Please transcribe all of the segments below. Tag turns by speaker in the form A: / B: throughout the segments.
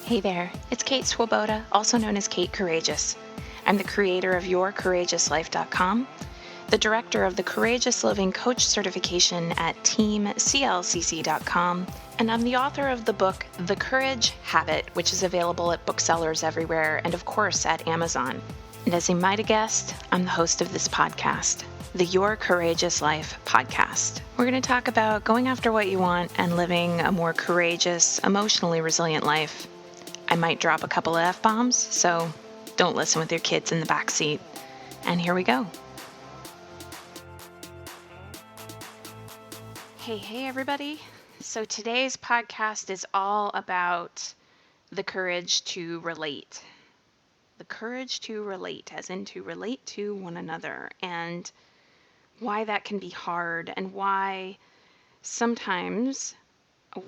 A: Hey there, it's Kate Swoboda, also known as Kate Courageous. I'm the creator of YourCourageousLife.com, the director of the Courageous Living Coach certification at TeamCLCC.com, and I'm the author of the book The Courage Habit, which is available at booksellers everywhere and, of course, at Amazon. And as you might have guessed, I'm the host of this podcast, the Your Courageous Life podcast. We're going to talk about going after what you want and living a more courageous, emotionally resilient life. I might drop a couple of F-bombs, so don't listen with your kids in the back seat. And here we go. Hey, everybody. So today's podcast is all about the courage to relate. The courage to relate, as in to relate to one another, and why that can be hard, and why sometimes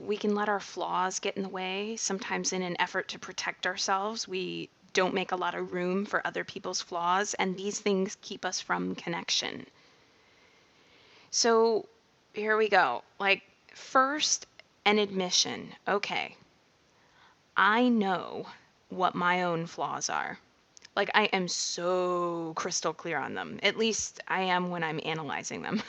A: we can let our flaws get in the way. Sometimes in an effort to protect ourselves, we don't make a lot of room for other people's flaws, and these things keep us from connection. So here we go. First, an admission. Okay, I know what my own flaws are. I am so crystal clear on them. At least I am when I'm analyzing them.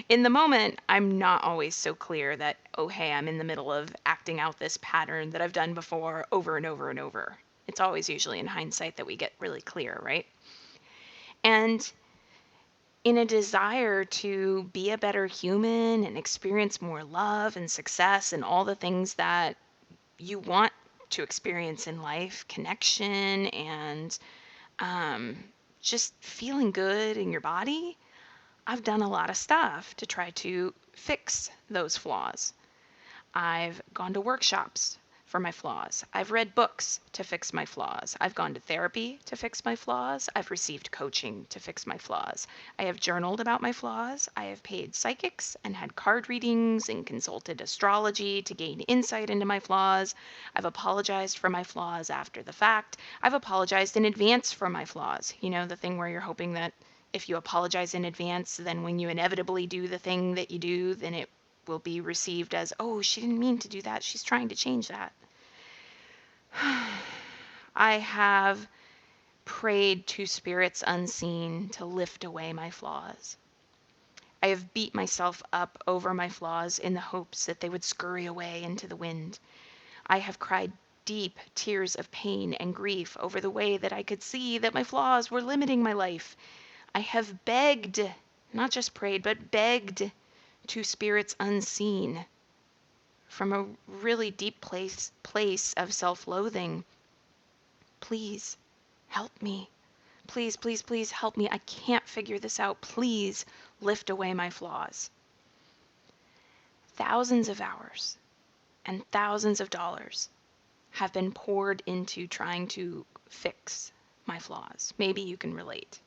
A: In the moment, I'm not always so clear that, oh, hey, I'm in the middle of acting out this pattern that I've done before over and over and over. It's always usually in hindsight that we get really clear, right? And in a desire to be a better human and experience more love and success and all the things that you want to experience in life, connection and just feeling good in your body, I've done a lot of stuff to try to fix those flaws. I've gone to workshops for my flaws. I've read books to fix my flaws. I've gone to therapy to fix my flaws. I've received coaching to fix my flaws. I have journaled about my flaws. I have paid psychics and had card readings and consulted astrology to gain insight into my flaws. I've apologized for my flaws after the fact. I've apologized in advance for my flaws. You know, the thing where you're hoping that if you apologize in advance, then when you inevitably do the thing that you do, then it will be received as, oh, she didn't mean to do that. She's trying to change that. I have prayed to spirits unseen to lift away my flaws. I have beat myself up over my flaws in the hopes that they would scurry away into the wind. I have cried deep tears of pain and grief over the way that I could see that my flaws were limiting my life. I have begged, not just prayed, but begged to spirits unseen from a really deep place of self-loathing. Please help me. Please, please, please help me. I can't figure this out. Please lift away my flaws. Thousands of hours and thousands of dollars have been poured into trying to fix my flaws. Maybe you can relate.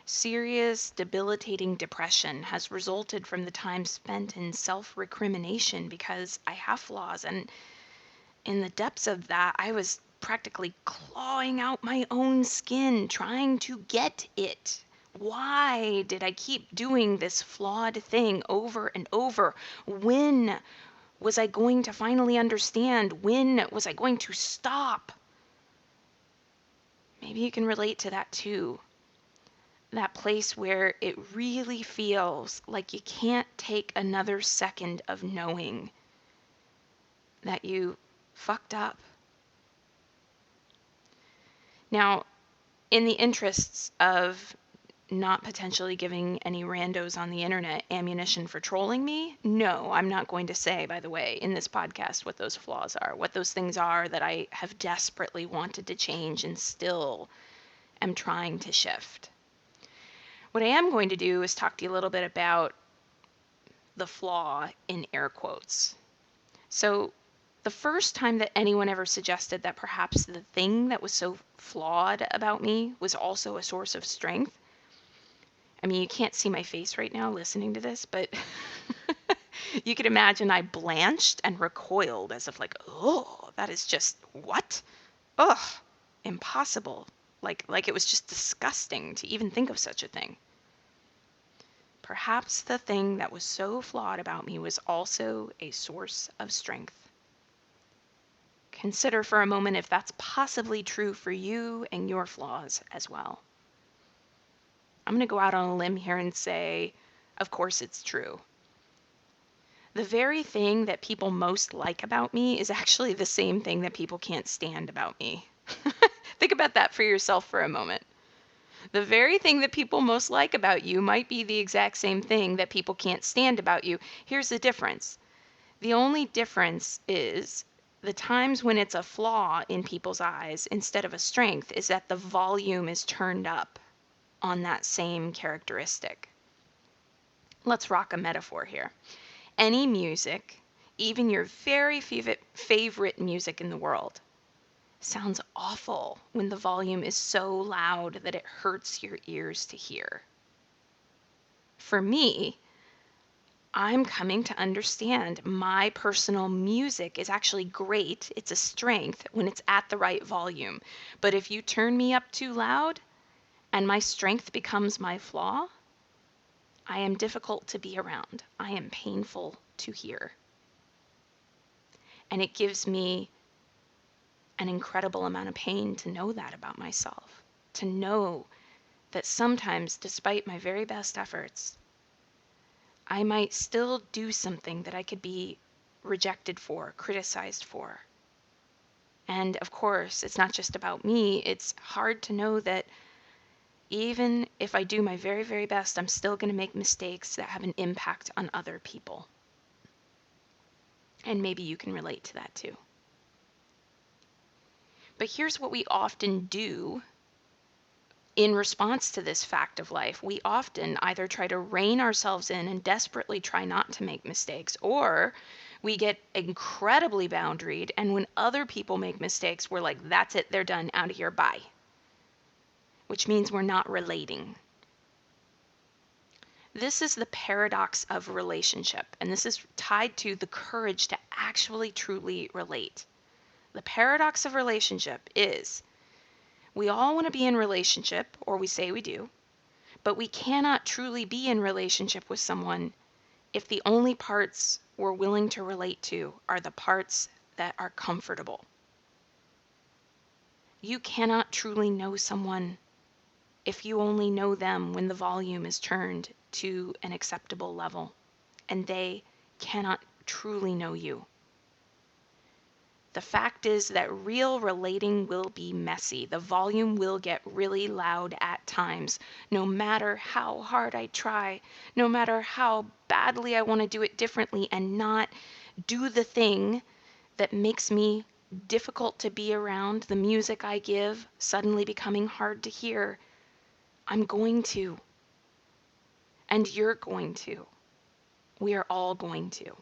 A: Serious, debilitating depression has resulted from the time spent in self-recrimination because I have flaws, and in the depths of that, I was practically clawing out my own skin, trying to get it. Why did I keep doing this flawed thing over and over? When was I going to finally understand? When was I going to stop? Maybe you can relate to that too. That place where it really feels like you can't take another second of knowing that you fucked up. Now, in the interests of not potentially giving any randos on the internet ammunition for trolling me, no, I'm not going to say, by the way, in this podcast what those flaws are, what those things are that I have desperately wanted to change and still am trying to shift. What I am going to do is talk to you a little bit about the flaw in air quotes. So the first time that anyone ever suggested that perhaps the thing that was so flawed about me was also a source of strength. I mean, you can't see my face right now listening to this, but you could imagine I blanched and recoiled as if oh, that is just what? Ugh, impossible. Like it was just disgusting to even think of such a thing. Perhaps the thing that was so flawed about me was also a source of strength. Consider for a moment if that's possibly true for you and your flaws as well. I'm going to go out on a limb here and say, of course it's true. The very thing that people most like about me is actually the same thing that people can't stand about me. Think about that for yourself for a moment. The very thing that people most like about you might be the exact same thing that people can't stand about you. Here's the difference. The only difference is the times when it's a flaw in people's eyes instead of a strength is that the volume is turned up on that same characteristic. Let's rock a metaphor here. Any music, even your very favorite music in the world, sounds awful when the volume is so loud that it hurts your ears to hear. For me, I'm coming to understand my personal music is actually great. It's a strength when it's at the right volume. But if you turn me up too loud and my strength becomes my flaw, I am difficult to be around. I am painful to hear. And it gives me an incredible amount of pain to know that about myself, to know that sometimes, despite my very best efforts, I might still do something that I could be rejected for, criticized for. And of course, it's not just about me. It's hard to know that even if I do my very, very best, I'm still going to make mistakes that have an impact on other people. And maybe you can relate to that too. But here's what we often do in response to this fact of life. We often either try to rein ourselves in and desperately try not to make mistakes, or we get incredibly boundaried, and when other people make mistakes, we're like, that's it, they're done, out of here, bye. Which means we're not relating. This is the paradox of relationship, and this is tied to the courage to actually truly relate. The paradox of relationship is we all want to be in relationship, or we say we do, but we cannot truly be in relationship with someone if the only parts we're willing to relate to are the parts that are comfortable. You cannot truly know someone if you only know them when the volume is turned to an acceptable level, and they cannot truly know you. The fact is that real relating will be messy. The volume will get really loud at times, no matter how hard I try, no matter how badly I want to do it differently and not do the thing that makes me difficult to be around, the music I give suddenly becoming hard to hear. I'm going to. And you're going to. We are all going to.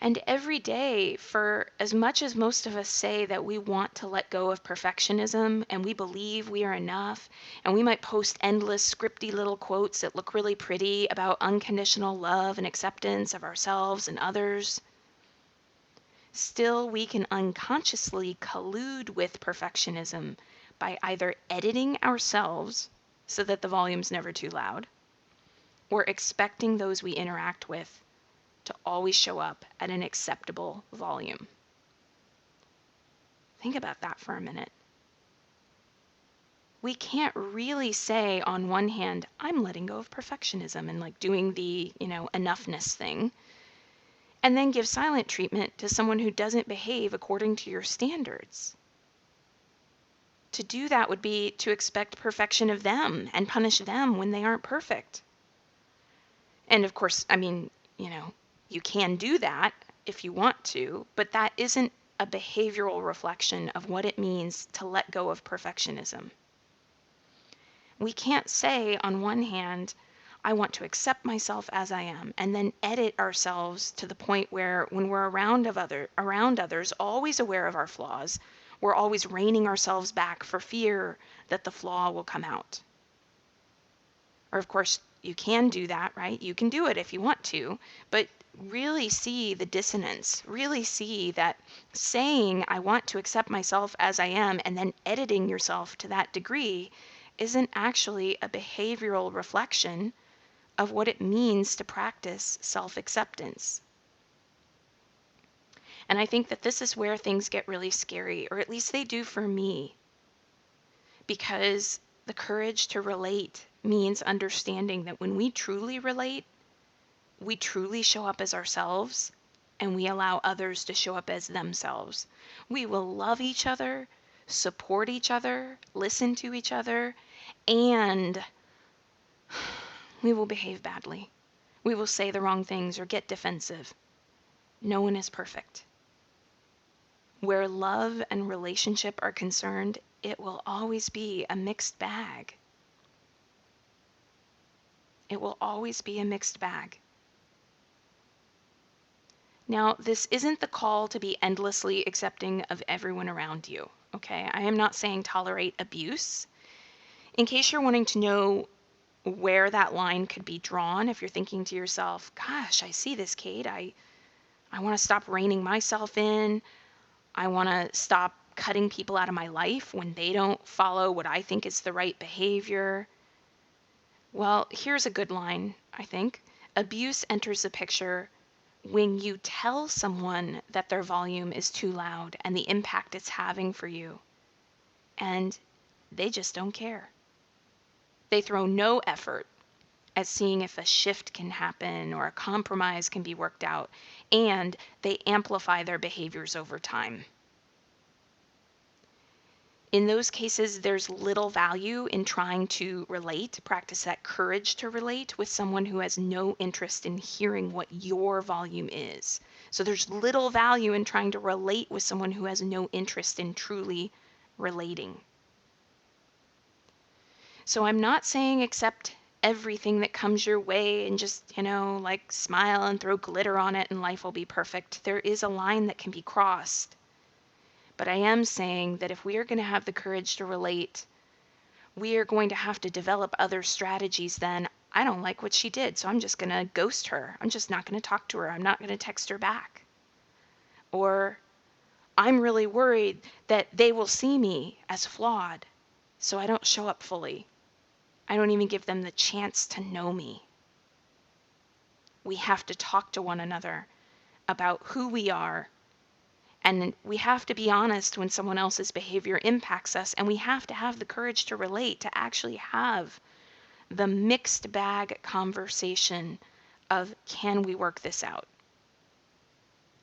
A: And every day, for as much as most of us say that we want to let go of perfectionism and we believe we are enough, and we might post endless scripty little quotes that look really pretty about unconditional love and acceptance of ourselves and others, still we can unconsciously collude with perfectionism by either editing ourselves so that the volume's never too loud, or expecting those we interact with to always show up at an acceptable volume. Think about that for a minute. We can't really say on one hand, I'm letting go of perfectionism and like doing the, enoughness thing, and then give silent treatment to someone who doesn't behave according to your standards. To do that would be to expect perfection of them and punish them when they aren't perfect. And of course, you can do that if you want to, but that isn't a behavioral reflection of what it means to let go of perfectionism. We can't say on one hand, I want to accept myself as I am, and then edit ourselves to the point where when we're around others, always aware of our flaws, we're always reining ourselves back for fear that the flaw will come out. Or of course, you can do that, right? You can do it if you want to, but really see the dissonance, really see that saying I want to accept myself as I am and then editing yourself to that degree isn't actually a behavioral reflection of what it means to practice self-acceptance. And I think that this is where things get really scary, or at least they do for me, because the courage to relate means understanding that when we truly relate, we truly show up as ourselves and we allow others to show up as themselves. We will love each other, support each other, listen to each other, and we will behave badly. We will say the wrong things or get defensive. No one is perfect. Where love and relationship are concerned, it will always be a mixed bag. It will always be a mixed bag. Now, this isn't the call to be endlessly accepting of everyone around you, okay? I am not saying tolerate abuse. In case you're wanting to know where that line could be drawn, if you're thinking to yourself, gosh, I see this, Kate. I want to stop reining myself in. I want to stop cutting people out of my life when they don't follow what I think is the right behavior. Well, here's a good line, I think. Abuse enters the picture when you tell someone that their volume is too loud and the impact it's having for you, and they just don't care. They throw no effort at seeing if a shift can happen or a compromise can be worked out, and they amplify their behaviors over time. In those cases, there's little value in trying to relate, practice that courage to relate with someone who has no interest in hearing what your volume is. So there's little value in trying to relate with someone who has no interest in truly relating. So I'm not saying accept everything that comes your way and just, like smile and throw glitter on it and life will be perfect. There is a line that can be crossed. But I am saying that if we are going to have the courage to relate, we are going to have to develop other strategies than, I don't like what she did, so I'm just going to ghost her. I'm just not going to talk to her. I'm not going to text her back. Or I'm really worried that they will see me as flawed, so I don't show up fully. I don't even give them the chance to know me. We have to talk to one another about who we are. And we have to be honest when someone else's behavior impacts us, and we have to have the courage to relate, to actually have the mixed bag conversation of, can we work this out?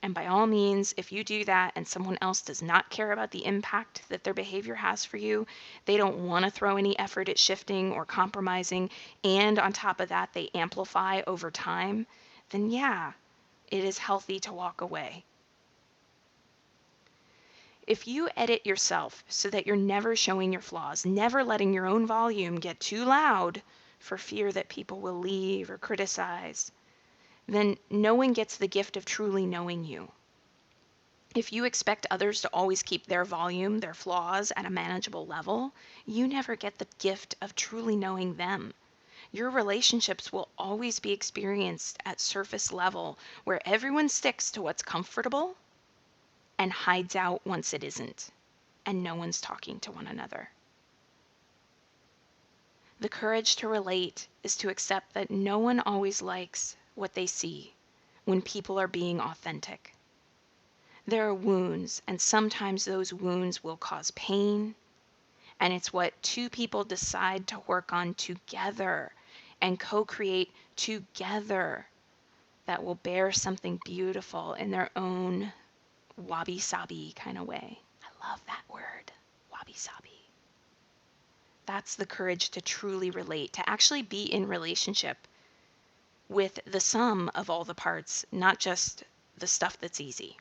A: And by all means, if you do that and someone else does not care about the impact that their behavior has for you, they don't want to throw any effort at shifting or compromising, and on top of that, they amplify over time, then yeah, it is healthy to walk away. If you edit yourself so that you're never showing your flaws, never letting your own volume get too loud for fear that people will leave or criticize, then no one gets the gift of truly knowing you. If you expect others to always keep their volume, their flaws at a manageable level, you never get the gift of truly knowing them. Your relationships will always be experienced at surface level, where everyone sticks to what's comfortable and hides out once it isn't, and no one's talking to one another. The courage to relate is to accept that no one always likes what they see when people are being authentic. There are wounds, and sometimes those wounds will cause pain, and it's what two people decide to work on together and co-create together that will bear something beautiful in their own wabi-sabi kind of way. I love that word, wabi-sabi. That's the courage to truly relate, to actually be in relationship with the sum of all the parts, not just the stuff that's easy.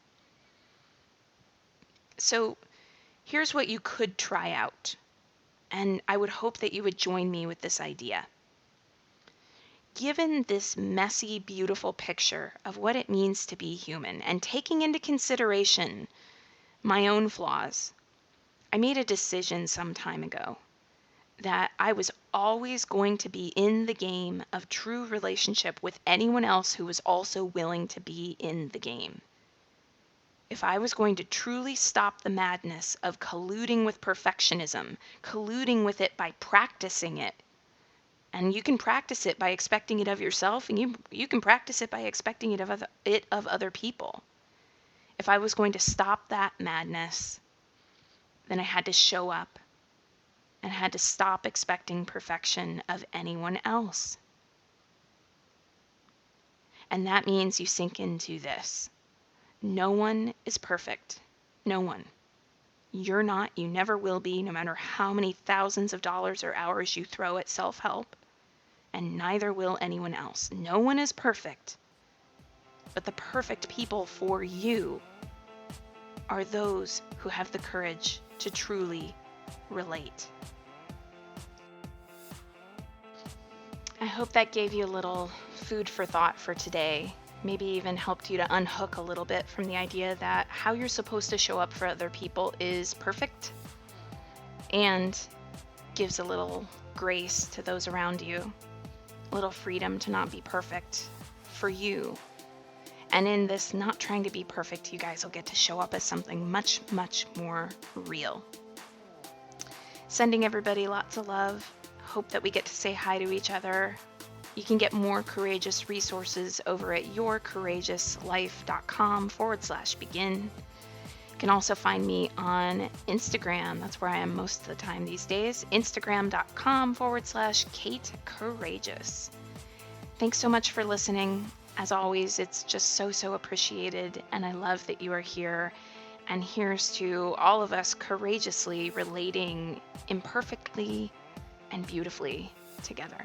A: So here's what you could try out, and I would hope that you would join me with this idea. Given this messy, beautiful picture of what it means to be human, and taking into consideration my own flaws, I made a decision some time ago that I was always going to be in the game of true relationship with anyone else who was also willing to be in the game. If I was going to truly stop the madness of colluding with perfectionism, colluding with it by practicing it, and you can practice it by expecting it of yourself, and you can practice it by expecting it of other people. If I was going to stop that madness, then I had to show up and had to stop expecting perfection of anyone else. And that means you sink into this. No one is perfect. No one. You're not, you never will be, no matter how many thousands of dollars or hours you throw at self-help. And neither will anyone else. No one is perfect. But the perfect people for you are those who have the courage to truly relate. I hope that gave you a little food for thought for today. Maybe even helped you to unhook a little bit from the idea that how you're supposed to show up for other people is perfect and gives a little grace to those around you, a little freedom to not be perfect for you. And in this not trying to be perfect, you guys will get to show up as something much, much more real. Sending everybody lots of love. Hope that we get to say hi to each other. You can get more courageous resources over at yourcourageouslife.com/begin. You can also find me on Instagram. That's where I am most of the time these days. Instagram.com/Kate Courageous. Thanks so much for listening. As always, it's just so appreciated, and I love that you are here. And here's to all of us courageously relating imperfectly and beautifully together.